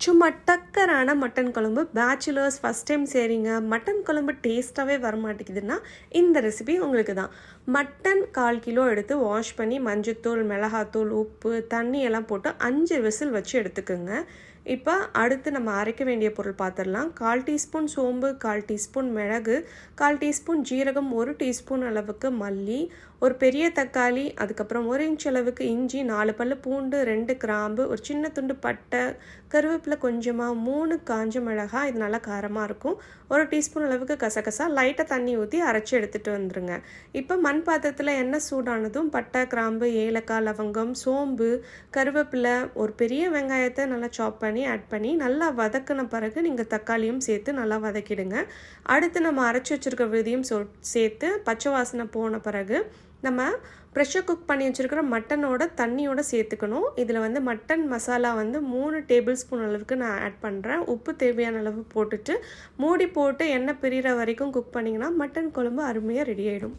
சும்மா டக்கரான மட்டன் குழம்பு bachelors first time செய்கிறீங்க, மட்டன் குழம்பு டேஸ்ட்டாகவே வரமாட்டேங்குதுன்னா இந்த ரெசிபி உங்களுக்கு தான். மட்டன் 1/4 கிலோ எடுத்து வாஷ் பண்ணி மஞ்சத்தூள், மிளகாத்தூள், உப்பு, தண்ணி எல்லாம் போட்டு 5 விசில் வச்சு எடுத்துக்கோங்க. இப்போ அடுத்து நம்ம அரைக்க வேண்டிய பொருள் பார்த்துடலாம். 1/4 டீஸ்பூன் சோம்பு, 1/4 டீஸ்பூன் மிளகு, 1/4 டீஸ்பூன் ஜீரகம், 1 டீஸ்பூன் அளவுக்கு மல்லி, ஒரு பெரிய தக்காளி, அதுக்கப்புறம் 1 இன்ச் அளவுக்கு இஞ்சி, 4 பல்லு பூண்டு, 2 கிராம்பு, ஒரு சின்ன துண்டு பட்டை, கருவேப்பிலை கொஞ்சமாக, 3 காஞ்ச மிளகாய், இது நல்லா காரமாக இருக்கும், 1 டீஸ்பூன் அளவுக்கு கசகசா, லைட்டாக தண்ணி ஊற்றி அரைச்சி எடுத்துகிட்டு வந்துடுங்க. இப்போ மண் பாத்திரத்தில் எண்ணெய் சூடானதும் பட்டை, கிராம்பு, ஏலக்காய், லவங்கம், சோம்பு, கருவேப்பிலை, ஒரு பெரிய வெங்காயத்தை நல்லா சாப் பண்ணி ஆட் பண்ணி நல்லா வதக்கின பிறகு நீங்கள் தக்காளியும் சேர்த்து நல்லா வதக்கிடுங்க. அடுத்து நம்ம அரைச்சி வச்சுருக்க விதையும் சேர்த்து பச்சை வாசனை போன பிறகு நம்ம ப்ரெஷர் குக் பண்ணி வச்சுருக்கிற மட்டனோட தண்ணியோடு சேர்த்துக்கணும். இதில் மட்டன் மசாலா 3 டேபிள் ஸ்பூன் அளவுக்கு நான் ஆட் பண்ணுறேன். உப்பு தேவையான அளவு போட்டுட்டு மூடி போட்டு எண்ணெய் பிரிகிற வரைக்கும் குக் பண்ணிங்கன்னா மட்டன் குழம்பு அருமையாக ரெடி ஆகிடும்.